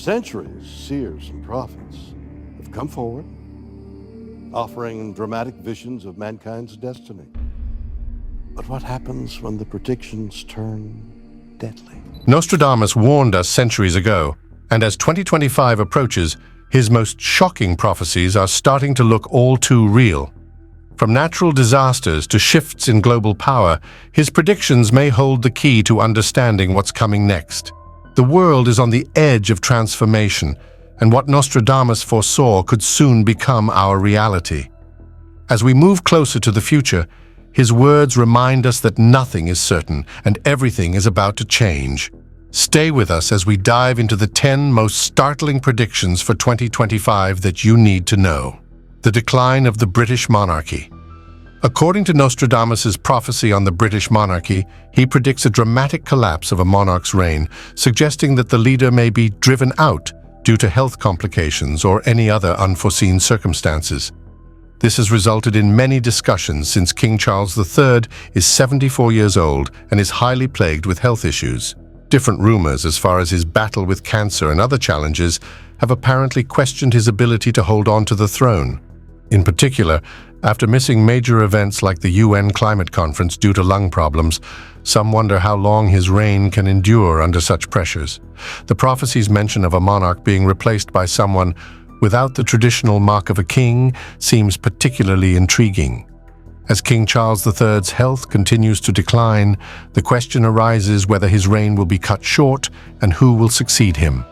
centuries, seers and prophets have come forward, offering dramatic visions of mankind's destiny. But what happens when the predictions turn deadly? Nostradamus warned us centuries ago, and as 2025 approaches, his most shocking prophecies are starting to look all too real. From natural disasters to shifts in global power, his predictions may hold the key to understanding what's coming next. The world is on the edge of transformation, and what Nostradamus foresaw could soon become our reality. As we move closer to the future, his words remind us that nothing is certain and everything is about to change. Stay with us as we dive into the 10 most startling predictions for 2025 that you need to know. The decline of the British monarchy. According to Nostradamus' prophecy on the British monarchy, he predicts a dramatic collapse of a monarch's reign, suggesting that the leader may be driven out due to health complications or any other unforeseen circumstances. This has resulted in many discussions since King Charles III is 74 years old and is highly plagued with health issues. Different rumors as far as his battle with cancer and other challenges have apparently questioned his ability to hold on to the throne. In particular, after missing major events like the UN climate conference due to lung problems, some wonder how long his reign can endure under such pressures. The prophecy's mention of a monarch being replaced by someone without the traditional mark of a king seems particularly intriguing. As King Charles III's health continues to decline, the question arises whether his reign will be cut short and who will succeed him.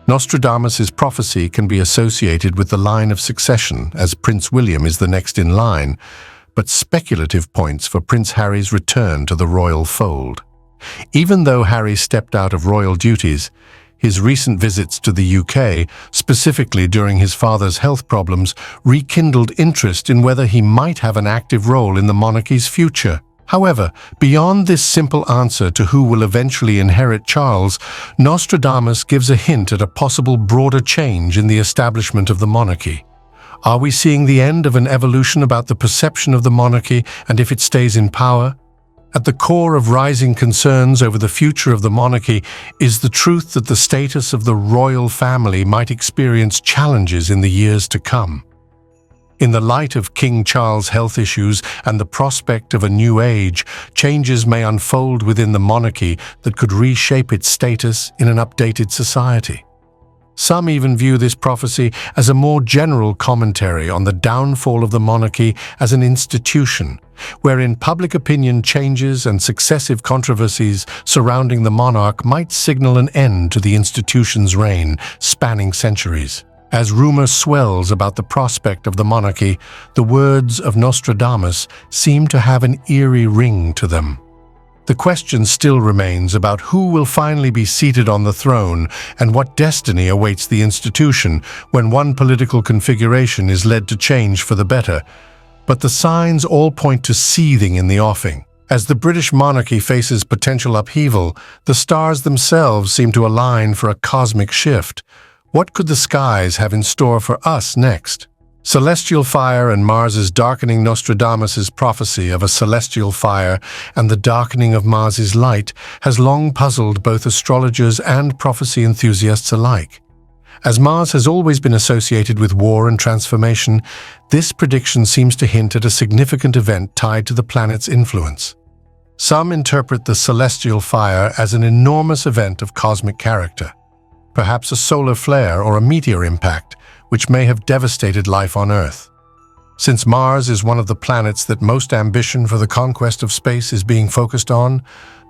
Nostradamus' prophecy can be associated with the line of succession, as Prince William is the next in line, but speculative points for Prince Harry's return to the royal fold. Even though Harry stepped out of royal duties, his recent visits to the UK, specifically during his father's health problems, rekindled interest in whether he might have an active role in the monarchy's future. However, beyond this simple answer to who will eventually inherit Charles, Nostradamus gives a hint at a possible broader change in the establishment of the monarchy. Are we seeing the end of an evolution about the perception of the monarchy and if it stays in power? At the core of rising concerns over the future of the monarchy is the truth that the status of the royal family might experience challenges in the years to come. In the light of King Charles' health issues and the prospect of a new age, changes may unfold within the monarchy that could reshape its status in an updated society. Some even view this prophecy as a more general commentary on the downfall of the monarchy as an institution, wherein public opinion changes and successive controversies surrounding the monarch might signal an end to the institution's reign, spanning centuries. As rumor swells about the prospect of the monarchy, the words of Nostradamus seem to have an eerie ring to them. The question still remains about who will finally be seated on the throne and what destiny awaits the institution when one political configuration is led to change for the better. But the signs all point to seething in the offing. As the British monarchy faces potential upheaval, the stars themselves seem to align for a cosmic shift. What could the skies have in store for us next? Celestial fire and Mars's darkening. Nostradamus' prophecy of a celestial fire and the darkening of Mars's light has long puzzled both astrologers and prophecy enthusiasts alike. As Mars has always been associated with war and transformation, this prediction seems to hint at a significant event tied to the planet's influence. Some interpret the celestial fire as an enormous event of cosmic character, perhaps a solar flare or a meteor impact, which may have devastated life on Earth. Since Mars is one of the planets that most ambition for the conquest of space is being focused on,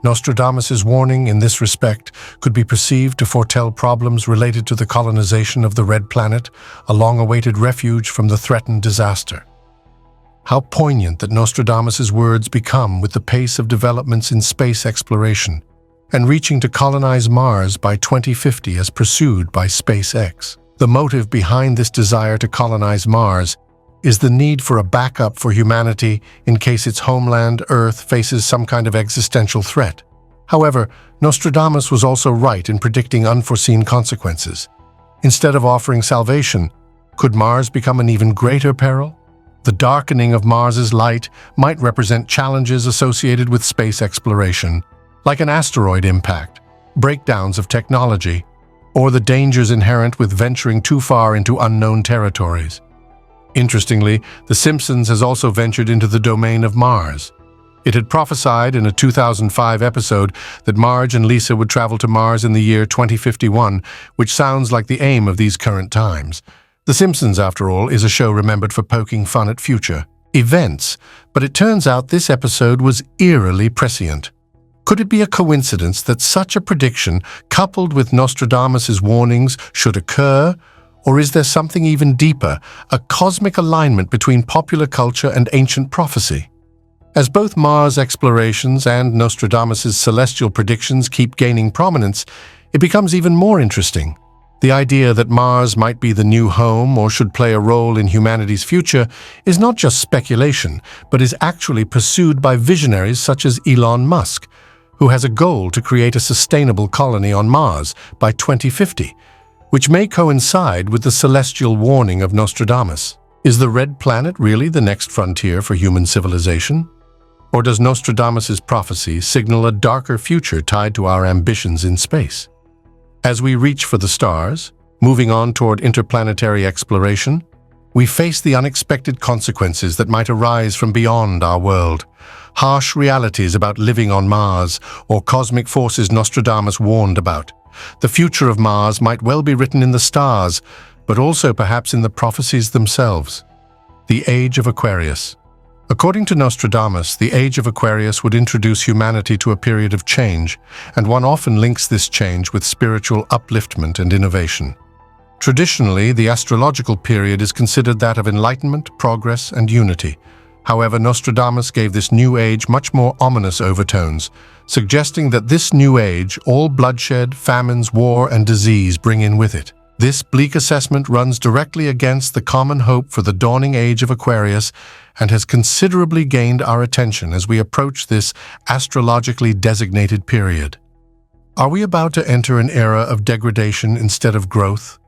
Nostradamus' warning in this respect could be perceived to foretell problems related to the colonization of the Red Planet, a long-awaited refuge from the threatened disaster. How poignant that Nostradamus' words become with the pace of developments in space exploration, and reaching to colonize Mars by 2050 as pursued by SpaceX. The motive behind this desire to colonize Mars is the need for a backup for humanity in case its homeland, Earth, faces some kind of existential threat. However, Nostradamus was also right in predicting unforeseen consequences. Instead of offering salvation, could Mars become an even greater peril? The darkening of Mars's light might represent challenges associated with space exploration, like an asteroid impact, breakdowns of technology, or the dangers inherent with venturing too far into unknown territories. Interestingly, The Simpsons has also ventured into the domain of Mars. It had prophesied in a 2005 episode that Marge and Lisa would travel to Mars in the year 2051, which sounds like the aim of these current times. The Simpsons, after all, is a show remembered for poking fun at future events, but it turns out this episode was eerily prescient. Could it be a coincidence that such a prediction, coupled with Nostradamus' warnings, should occur? Or is there something even deeper, a cosmic alignment between popular culture and ancient prophecy? As both Mars explorations and Nostradamus' celestial predictions keep gaining prominence, it becomes even more interesting. The idea that Mars might be the new home or should play a role in humanity's future is not just speculation, but is actually pursued by visionaries such as Elon Musk, who has a goal to create a sustainable colony on Mars by 2050, which may coincide with the celestial warning of Nostradamus. Is the red planet really the next frontier for human civilization? Or does Nostradamus' prophecy signal a darker future tied to our ambitions in space? As we reach for the stars, moving on toward interplanetary exploration, we face the unexpected consequences that might arise from beyond our world. Harsh realities about living on Mars, or cosmic forces Nostradamus warned about. The future of Mars might well be written in the stars, but also perhaps in the prophecies themselves. The Age of Aquarius. According to Nostradamus, the Age of Aquarius would introduce humanity to a period of change, and one often links this change with spiritual upliftment and innovation. Traditionally, the astrological period is considered that of enlightenment, progress, and unity. However, Nostradamus gave this new age much more ominous overtones, suggesting that this new age, all bloodshed, famines, war, and disease bring in with it. This bleak assessment runs directly against the common hope for the dawning age of Aquarius and has considerably gained our attention as we approach this astrologically designated period. Are we about to enter an era of degradation instead of growth?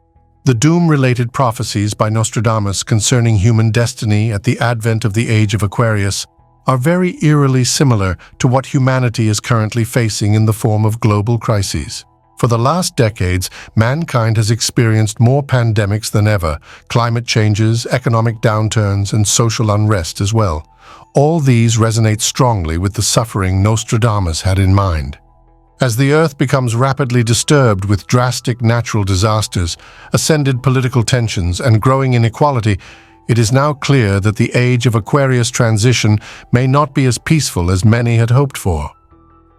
The doom-related prophecies by Nostradamus concerning human destiny at the advent of the Age of Aquarius are very eerily similar to what humanity is currently facing in the form of global crises. For the last decades, mankind has experienced more pandemics than ever, climate changes, economic downturns, and social unrest as well. All these resonate strongly with the suffering Nostradamus had in mind. As the Earth becomes rapidly disturbed with drastic natural disasters, ascended political tensions, and growing inequality, it is now clear that the Age of Aquarius transition may not be as peaceful as many had hoped for.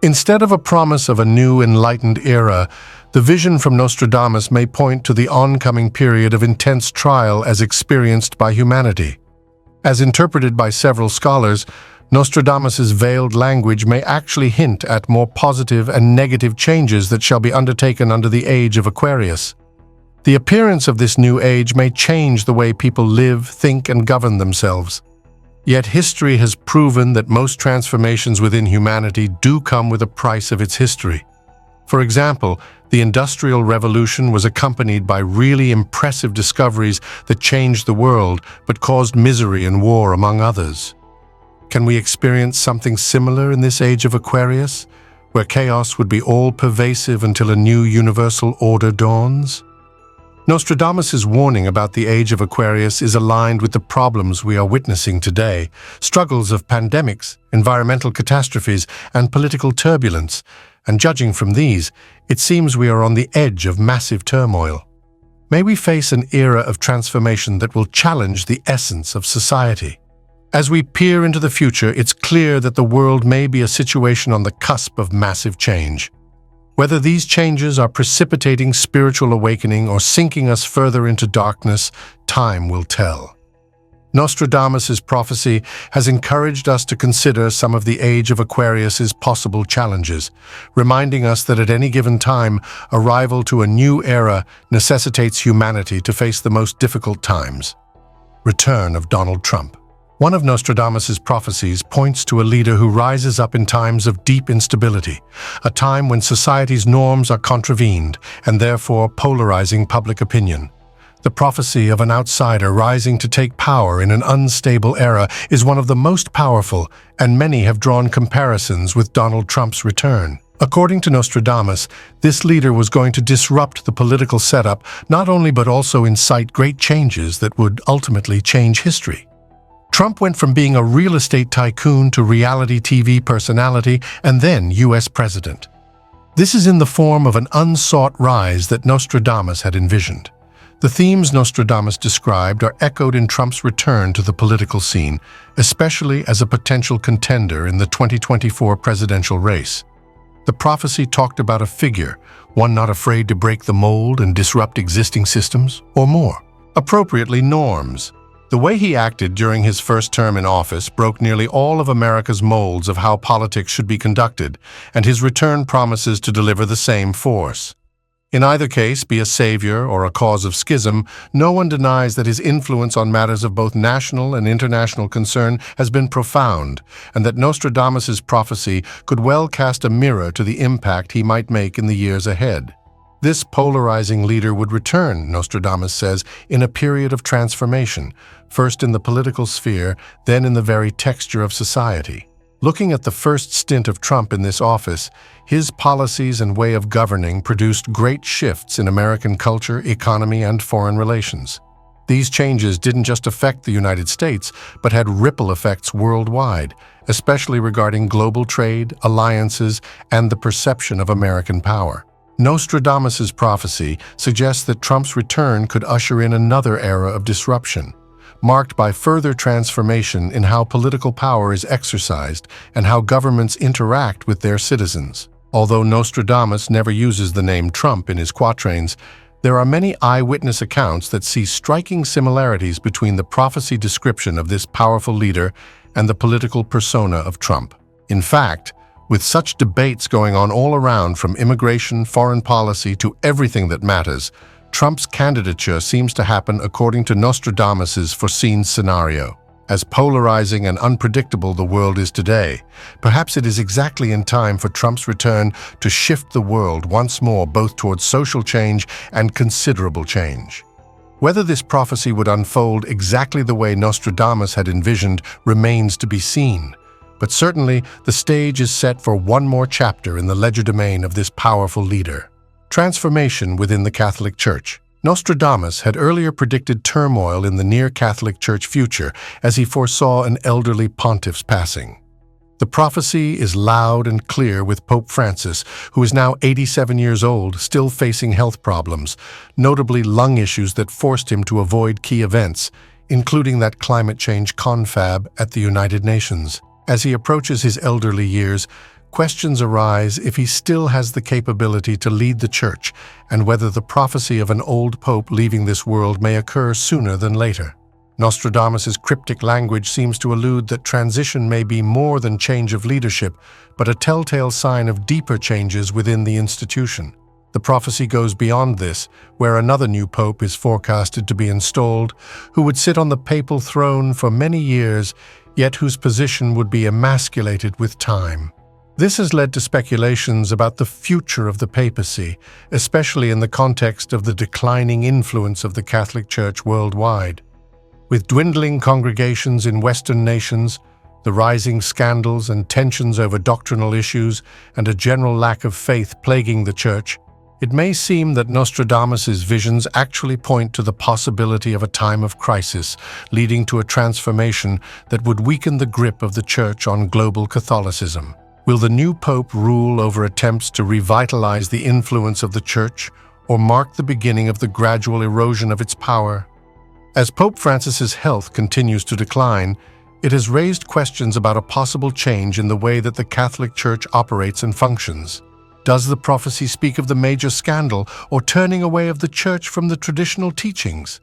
Instead of a promise of a new enlightened era, the vision from Nostradamus may point to the oncoming period of intense trial as experienced by humanity. As interpreted by several scholars, Nostradamus's veiled language may actually hint at more positive and negative changes that shall be undertaken under the Age of Aquarius. The appearance of this new age may change the way people live, think, and govern themselves. Yet history has proven that most transformations within humanity do come with a price of its history. For example, the Industrial Revolution was accompanied by really impressive discoveries that changed the world but caused misery and war among others. Can we experience something similar in this Age of Aquarius, where chaos would be all-pervasive until a new universal order dawns? Nostradamus' warning about the Age of Aquarius is aligned with the problems we are witnessing today, struggles of pandemics, environmental catastrophes, and political turbulence, and judging from these, it seems we are on the edge of massive turmoil. May we face an era of transformation that will challenge the essence of society. As we peer into the future, it's clear that the world may be a situation on the cusp of massive change. Whether these changes are precipitating spiritual awakening or sinking us further into darkness, time will tell. Nostradamus' prophecy has encouraged us to consider some of the Age of Aquarius' possible challenges, reminding us that at any given time, arrival to a new era necessitates humanity to face the most difficult times. Return of Donald Trump. One of Nostradamus' prophecies points to a leader who rises up in times of deep instability, a time when society's norms are contravened and therefore polarizing public opinion. The prophecy of an outsider rising to take power in an unstable era is one of the most powerful, and many have drawn comparisons with Donald Trump's return. According to Nostradamus, this leader was going to disrupt the political setup not only but also incite great changes that would ultimately change history. Trump went from being a real estate tycoon to reality TV personality and then U.S. president. This is in the form of an unsought rise that Nostradamus had envisioned. The themes Nostradamus described are echoed in Trump's return to the political scene, especially as a potential contender in the 2024 presidential race. The prophecy talked about a figure, one not afraid to break the mold and disrupt existing systems, or more, appropriately norms. The way he acted during his first term in office broke nearly all of America's molds of how politics should be conducted, and his return promises to deliver the same force. In either case, be a savior or a cause of schism, no one denies that his influence on matters of both national and international concern has been profound, and that Nostradamus's prophecy could well cast a mirror to the impact he might make in the years ahead. This polarizing leader would return, Nostradamus says, in a period of transformation, first in the political sphere, then in the very texture of society. Looking at the first stint of Trump in this office, his policies and way of governing produced great shifts in American culture, economy, and foreign relations. These changes didn't just affect the United States, but had ripple effects worldwide, especially regarding global trade, alliances, and the perception of American power. Nostradamus's prophecy suggests that Trump's return could usher in another era of disruption, marked by further transformation in how political power is exercised and how governments interact with their citizens. Although Nostradamus never uses the name Trump in his quatrains, there are many eyewitness accounts that see striking similarities between the prophecy description of this powerful leader and the political persona of Trump. In fact, with such debates going on all around from immigration, foreign policy to everything that matters, Trump's candidature seems to happen according to Nostradamus's foreseen scenario. As polarizing and unpredictable the world is today, perhaps it is exactly in time for Trump's return to shift the world once more both towards social change and considerable change. Whether this prophecy would unfold exactly the way Nostradamus had envisioned remains to be seen, but certainly the stage is set for one more chapter in the legerdemain of this powerful leader. Transformation within the Catholic Church. Nostradamus had earlier predicted turmoil in the near Catholic Church future as he foresaw an elderly pontiff's passing. The prophecy is loud and clear with Pope Francis, who is now 87 years old, still facing health problems, notably lung issues that forced him to avoid key events, including that climate change confab at the United Nations. As he approaches his elderly years, questions arise if he still has the capability to lead the Church and whether the prophecy of an old pope leaving this world may occur sooner than later. Nostradamus's cryptic language seems to allude that transition may be more than change of leadership, but a telltale sign of deeper changes within the institution. The prophecy goes beyond this, where another new pope is forecasted to be installed, who would sit on the papal throne for many years, yet whose position would be emasculated with time. This has led to speculations about the future of the papacy, especially in the context of the declining influence of the Catholic Church worldwide. With dwindling congregations in Western nations, the rising scandals and tensions over doctrinal issues, and a general lack of faith plaguing the Church, it may seem that Nostradamus's visions actually point to the possibility of a time of crisis, leading to a transformation that would weaken the grip of the Church on global Catholicism. Will the new pope rule over attempts to revitalize the influence of the Church, or mark the beginning of the gradual erosion of its power? As Pope Francis's health continues to decline, it has raised questions about a possible change in the way that the Catholic Church operates and functions. Does the prophecy speak of the major scandal or turning away of the Church from the traditional teachings?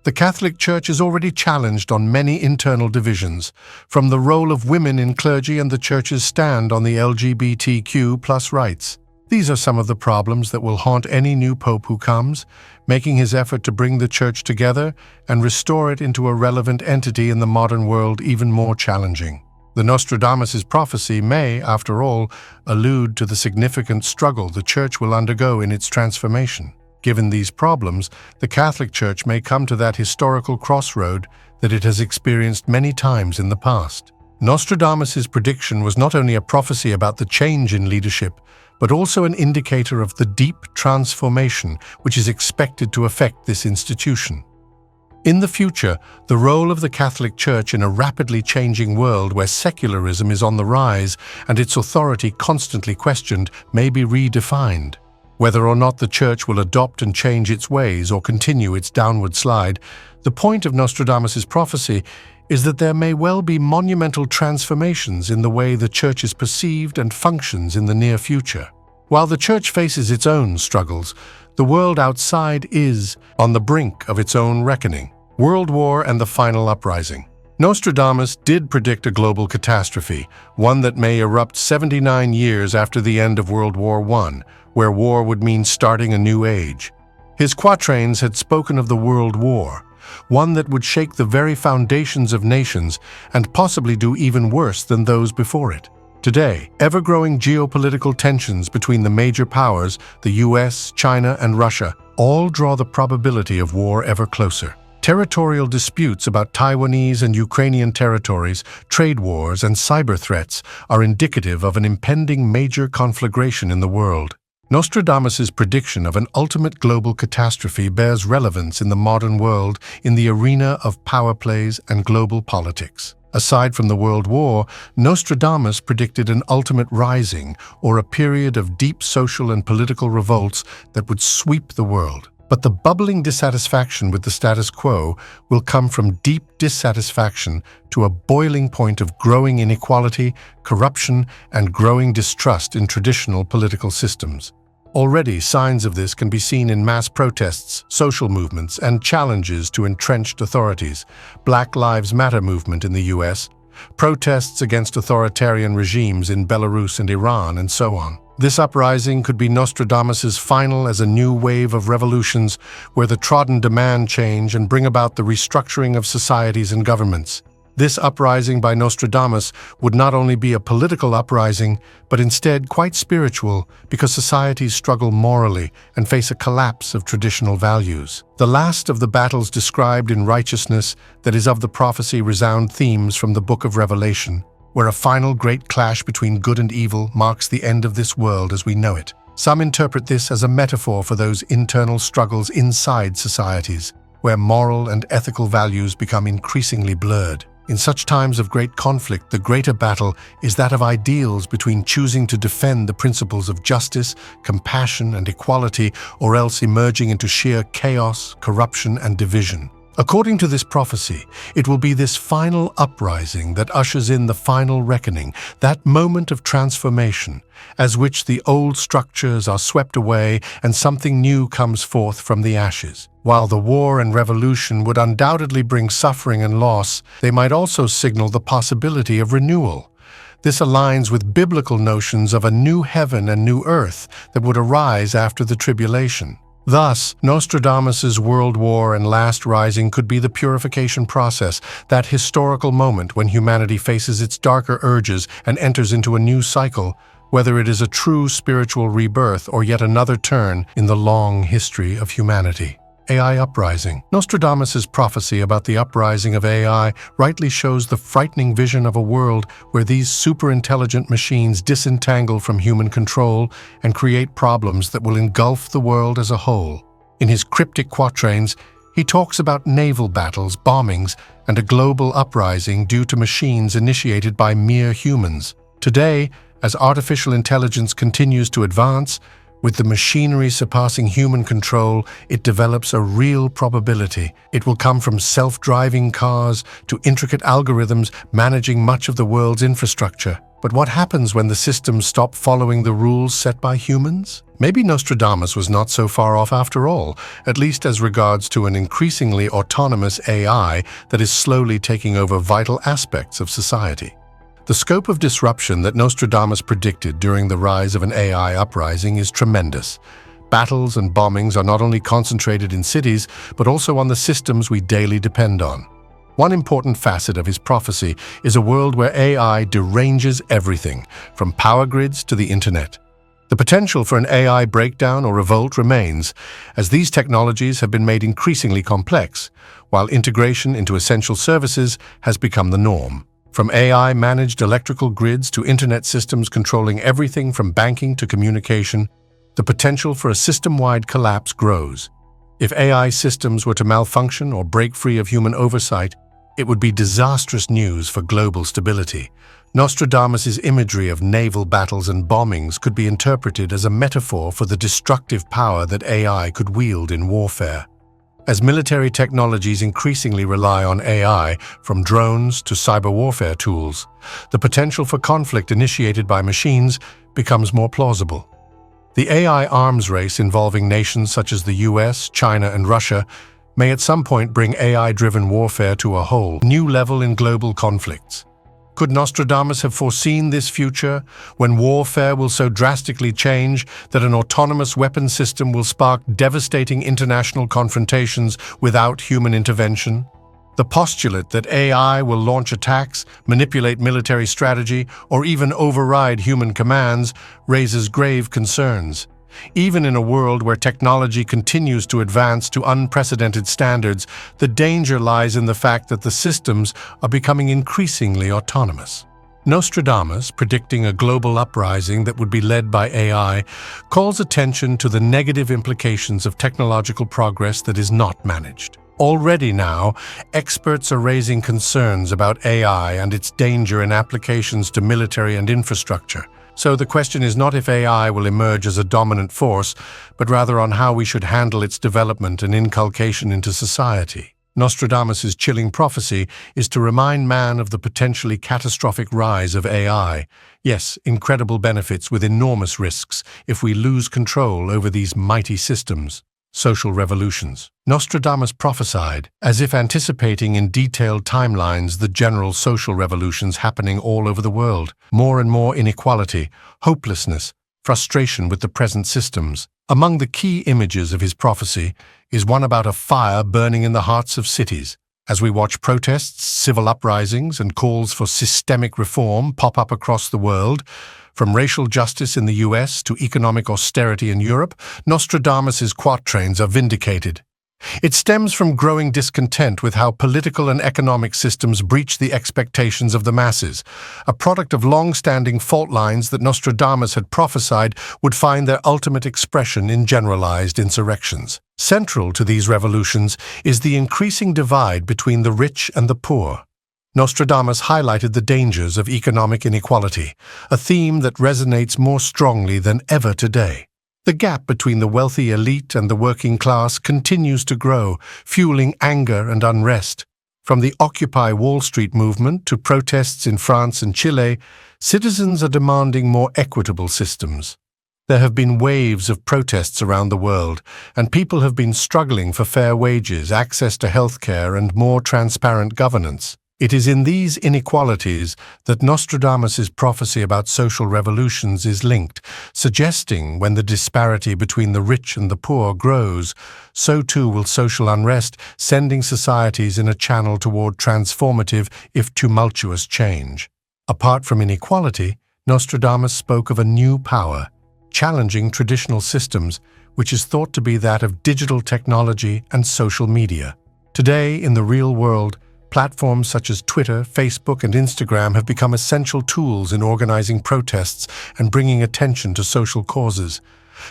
The Catholic Church is already challenged on many internal divisions, from the role of women in clergy and the Church's stand on the LGBTQ+ rights. These are some of the problems that will haunt any new pope who comes, making his effort to bring the Church together and restore it into a relevant entity in the modern world even more challenging. The Nostradamus' prophecy may, after all, allude to the significant struggle the Church will undergo in its transformation. Given these problems, the Catholic Church may come to that historical crossroad that it has experienced many times in the past. Nostradamus' prediction was not only a prophecy about the change in leadership, but also an indicator of the deep transformation which is expected to affect this institution. In the future, the role of the Catholic Church in a rapidly changing world where secularism is on the rise and its authority constantly questioned may be redefined. Whether or not the Church will adopt and change its ways or continue its downward slide, the point of Nostradamus' prophecy is that there may well be monumental transformations in the way the Church is perceived and functions in the near future. While the Church faces its own struggles, the world outside is on the brink of its own reckoning. World War and the final uprising. Nostradamus did predict a global catastrophe, one that may erupt 79 years after the end of World War I, where war would mean starting a new age. His quatrains had spoken of the World War, one that would shake the very foundations of nations and possibly do even worse than those before it. Today, ever-growing geopolitical tensions between the major powers, the US, China, and Russia, all draw the probability of war ever closer. Territorial disputes about Taiwanese and Ukrainian territories, trade wars, and cyber threats are indicative of an impending major conflagration in the world. Nostradamus' prediction of an ultimate global catastrophe bears relevance in the modern world in the arena of power plays and global politics. Aside from the World War, Nostradamus predicted an ultimate rising, or a period of deep social and political revolts that would sweep the world. But the bubbling dissatisfaction with the status quo will come from deep dissatisfaction to a boiling point of growing inequality, corruption, and growing distrust in traditional political systems. Already, signs of this can be seen in mass protests, social movements, and challenges to entrenched authorities. Black Lives Matter movement in the US, protests against authoritarian regimes in Belarus and Iran, and so on. This uprising could be Nostradamus' final as a new wave of revolutions where the trodden demand change and bring about the restructuring of societies and governments. This uprising by Nostradamus would not only be a political uprising, but instead quite spiritual, because societies struggle morally and face a collapse of traditional values. The last of the battles described in righteousness that is of the prophecy resound themes from the book of Revelation, where a final great clash between good and evil marks the end of this world as we know it. Some interpret this as a metaphor for those internal struggles inside societies, where moral and ethical values become increasingly blurred. In such times of great conflict, the greater battle is that of ideals between choosing to defend the principles of justice, compassion, and equality, or else emerging into sheer chaos, corruption, and division. According to this prophecy, it will be this final uprising that ushers in the final reckoning, that moment of transformation, as which the old structures are swept away and something new comes forth from the ashes. While the war and revolution would undoubtedly bring suffering and loss, they might also signal the possibility of renewal. This aligns with biblical notions of a new heaven and new earth that would arise after the tribulation. Thus, Nostradamus' World War and last rising could be the purification process, that historical moment when humanity faces its darker urges and enters into a new cycle, whether it is a true spiritual rebirth or yet another turn in the long history of humanity. AI uprising. Nostradamus' prophecy about the uprising of AI rightly shows the frightening vision of a world where these superintelligent machines disentangle from human control and create problems that will engulf the world as a whole. In his cryptic quatrains, he talks about naval battles, bombings, and a global uprising due to machines initiated by mere humans. Today, as artificial intelligence continues to advance, with the machinery surpassing human control, it develops a real probability. It will come from self-driving cars to intricate algorithms managing much of the world's infrastructure. But what happens when the systems stop following the rules set by humans? Maybe Nostradamus was not so far off after all, at least as regards to an increasingly autonomous AI that is slowly taking over vital aspects of society. The scope of disruption that Nostradamus predicted during the rise of an AI uprising is tremendous. Battles and bombings are not only concentrated in cities, but also on the systems we daily depend on. One important facet of his prophecy is a world where AI deranges everything, from power grids to the internet. The potential for an AI breakdown or revolt remains, as these technologies have been made increasingly complex, while integration into essential services has become the norm. From AI-managed electrical grids to internet systems controlling everything from banking to communication, the potential for a system-wide collapse grows. If AI systems were to malfunction or break free of human oversight, it would be disastrous news for global stability. Nostradamus' imagery of naval battles and bombings could be interpreted as a metaphor for the destructive power that AI could wield in warfare. As military technologies increasingly rely on AI, from drones to cyber warfare tools, the potential for conflict initiated by machines becomes more plausible. The AI arms race involving nations such as the US, China, and Russia may at some point bring AI-driven warfare to a whole new level in global conflicts. Could Nostradamus have foreseen this future, when warfare will so drastically change that an autonomous weapon system will spark devastating international confrontations without human intervention? The postulate that AI will launch attacks, manipulate military strategy, or even override human commands raises grave concerns. Even in a world where technology continues to advance to unprecedented standards, the danger lies in the fact that the systems are becoming increasingly autonomous. Nostradamus, predicting a global uprising that would be led by AI, calls attention to the negative implications of technological progress that is not managed. Already now, experts are raising concerns about AI and its danger in applications to military and infrastructure. So the question is not if AI will emerge as a dominant force, but rather on how we should handle its development and inculcation into society. Nostradamus' chilling prophecy is to remind man of the potentially catastrophic rise of AI. Yes, incredible benefits with enormous risks if we lose control over these mighty systems. Social revolutions. Nostradamus prophesied, as if anticipating in detailed timelines the general social revolutions happening all over the world. More and more inequality, hopelessness, frustration with the present systems. Among the key images of his prophecy is one about a fire burning in the hearts of cities. As we watch protests, civil uprisings, and calls for systemic reform pop up across the world, from racial justice in the US to economic austerity in Europe, Nostradamus' quatrains are vindicated. It stems from growing discontent with how political and economic systems breach the expectations of the masses, a product of long-standing fault lines that Nostradamus had prophesied would find their ultimate expression in generalized insurrections. Central to these revolutions is the increasing divide between the rich and the poor. Nostradamus highlighted the dangers of economic inequality, a theme that resonates more strongly than ever today. The gap between the wealthy elite and the working class continues to grow, fueling anger and unrest. From the Occupy Wall Street movement to protests in France and Chile, citizens are demanding more equitable systems. There have been waves of protests around the world, and people have been struggling for fair wages, access to healthcare, and more transparent governance. It is in these inequalities that Nostradamus' prophecy about social revolutions is linked, suggesting when the disparity between the rich and the poor grows, so too will social unrest, sending societies in a channel toward transformative, if tumultuous, change. Apart from inequality, Nostradamus spoke of a new power, challenging traditional systems, which is thought to be that of digital technology and social media. Today, in the real world, platforms such as Twitter, Facebook, and Instagram have become essential tools in organizing protests and bringing attention to social causes.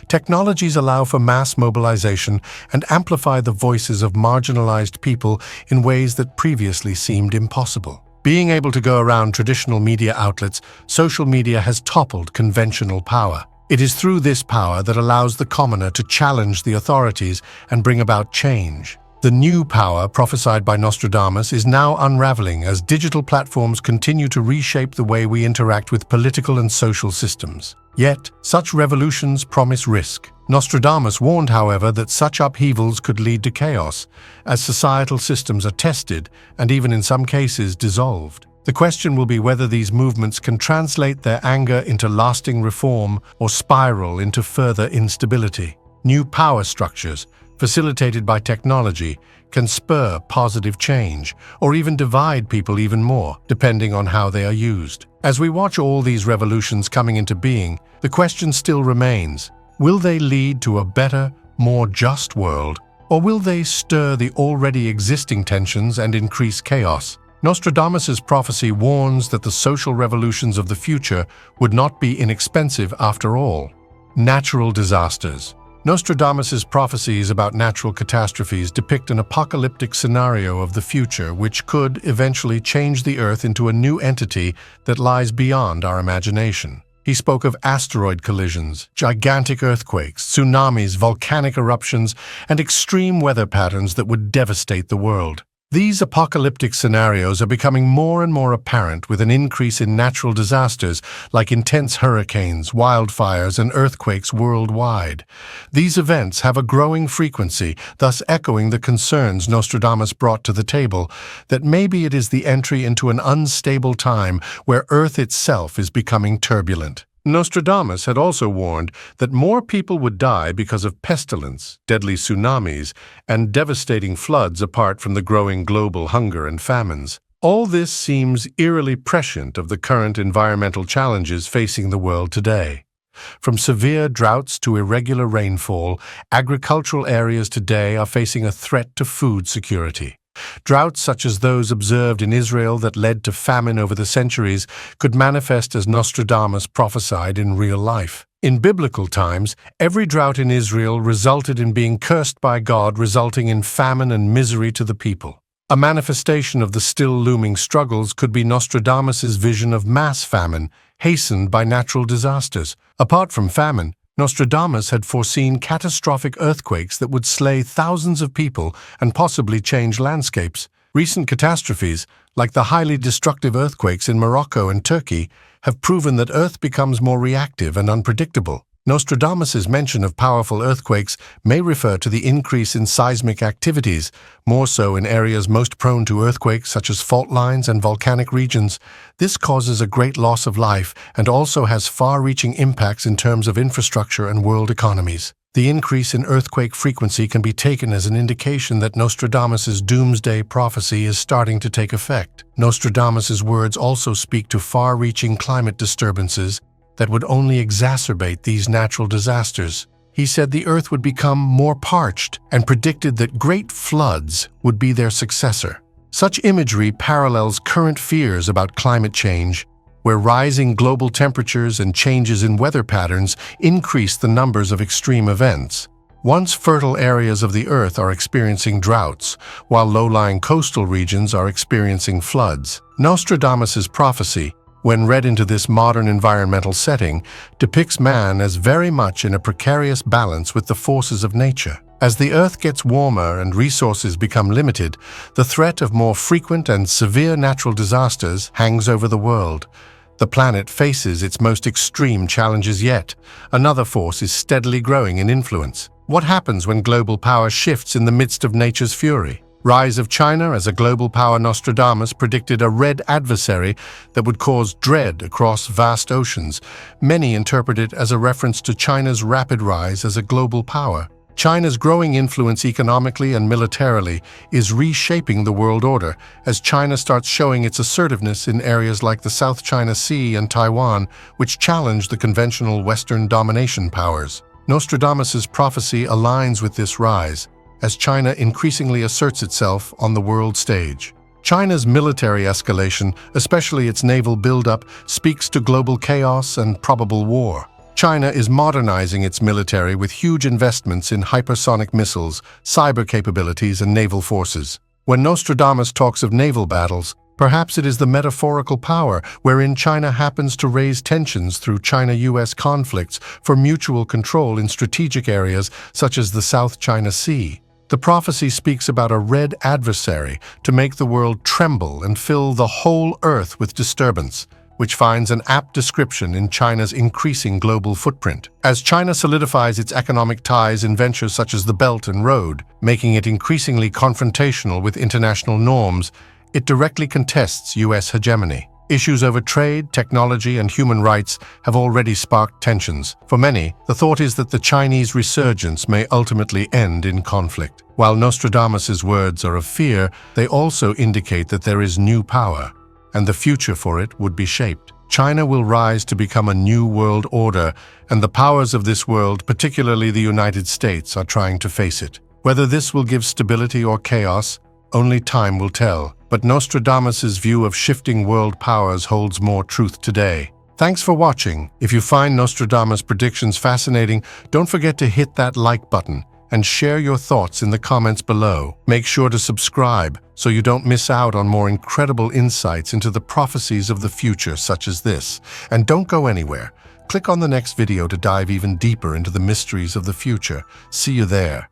Technologies allow for mass mobilization and amplify the voices of marginalized people in ways that previously seemed impossible. Being able to go around traditional media outlets, social media has toppled conventional power. It is through this power that allows the commoner to challenge the authorities and bring about change. The new power prophesied by Nostradamus is now unraveling as digital platforms continue to reshape the way we interact with political and social systems. Yet, such revolutions promise risk. Nostradamus warned, however, that such upheavals could lead to chaos, as societal systems are tested and even in some cases dissolved. The question will be whether these movements can translate their anger into lasting reform or spiral into further instability. New power structures, facilitated by technology, can spur positive change or even divide people even more, depending on how they are used. As we watch all these revolutions coming into being, the question still remains: will they lead to a better, more just world, or will they stir the already existing tensions and increase chaos? Nostradamus' prophecy warns that the social revolutions of the future would not be inexpensive after all. Natural disasters. Nostradamus' prophecies about natural catastrophes depict an apocalyptic scenario of the future which could eventually change the Earth into a new entity that lies beyond our imagination. He spoke of asteroid collisions, gigantic earthquakes, tsunamis, volcanic eruptions, and extreme weather patterns that would devastate the world. These apocalyptic scenarios are becoming more and more apparent with an increase in natural disasters like intense hurricanes, wildfires, and earthquakes worldwide. These events have a growing frequency, thus echoing the concerns Nostradamus brought to the table that maybe it is the entry into an unstable time where Earth itself is becoming turbulent. Nostradamus had also warned that more people would die because of pestilence, deadly tsunamis, and devastating floods apart from the growing global hunger and famines. All this seems eerily prescient of the current environmental challenges facing the world today. From severe droughts to irregular rainfall, agricultural areas today are facing a threat to food security. Droughts such as those observed in Israel that led to famine over the centuries could manifest as Nostradamus prophesied in real life. In biblical times, every drought in Israel resulted in being cursed by God, resulting in famine and misery to the people. A manifestation of the still looming struggles could be Nostradamus' vision of mass famine, hastened by natural disasters. Apart from famine, Nostradamus had foreseen catastrophic earthquakes that would slay thousands of people and possibly change landscapes. Recent catastrophes, like the highly destructive earthquakes in Morocco and Turkey, have proven that Earth becomes more reactive and unpredictable. Nostradamus' mention of powerful earthquakes may refer to the increase in seismic activities, more so in areas most prone to earthquakes such as fault lines and volcanic regions. This causes a great loss of life and also has far-reaching impacts in terms of infrastructure and world economies. The increase in earthquake frequency can be taken as an indication that Nostradamus' doomsday prophecy is starting to take effect. Nostradamus' words also speak to far-reaching climate disturbances that would only exacerbate these natural disasters. He said the Earth would become more parched and predicted that great floods would be their successor. Such imagery parallels current fears about climate change, where rising global temperatures and changes in weather patterns increase the numbers of extreme events. Once fertile areas of the Earth are experiencing droughts, while low-lying coastal regions are experiencing floods. Nostradamus' prophecy, when read into this modern environmental setting, depicts man as very much in a precarious balance with the forces of nature. As the Earth gets warmer and resources become limited, the threat of more frequent and severe natural disasters hangs over the world. The planet faces its most extreme challenges yet. Another force is steadily growing in influence. What happens when global power shifts in the midst of nature's fury? Rise of China as a global power. Nostradamus predicted a red adversary that would cause dread across vast oceans. Many interpret it as a reference to China's rapid rise as a global power. China's growing influence economically and militarily is reshaping the world order as China starts showing its assertiveness in areas like the South China Sea and Taiwan, which challenge the conventional Western domination powers. Nostradamus' prophecy aligns with this rise, as China increasingly asserts itself on the world stage. China's military escalation, especially its naval buildup, speaks to global chaos and probable war. China is modernizing its military with huge investments in hypersonic missiles, cyber capabilities, and naval forces. When Nostradamus talks of naval battles, perhaps it is the metaphorical power wherein China happens to raise tensions through China-US conflicts for mutual control in strategic areas such as the South China Sea. The prophecy speaks about a red adversary to make the world tremble and fill the whole Earth with disturbance, which finds an apt description in China's increasing global footprint. As China solidifies its economic ties in ventures such as the Belt and Road, making it increasingly confrontational with international norms, it directly contests US hegemony. Issues over trade, technology, and human rights have already sparked tensions. For many, the thought is that the Chinese resurgence may ultimately end in conflict. While Nostradamus' words are of fear, they also indicate that there is new power, and the future for it would be shaped. China will rise to become a new world order, and the powers of this world, particularly the United States, are trying to face it. Whether this will give stability or chaos, only time will tell. but Nostradamus' view of shifting world powers holds more truth today. Thanks for watching. If you find Nostradamus' predictions fascinating, don't forget to hit that like button and share your thoughts in the comments below. Make sure to subscribe so you don't miss out on more incredible insights into the prophecies of the future such as this. And don't go anywhere. Click on the next video to dive even deeper into the mysteries of the future. See you there.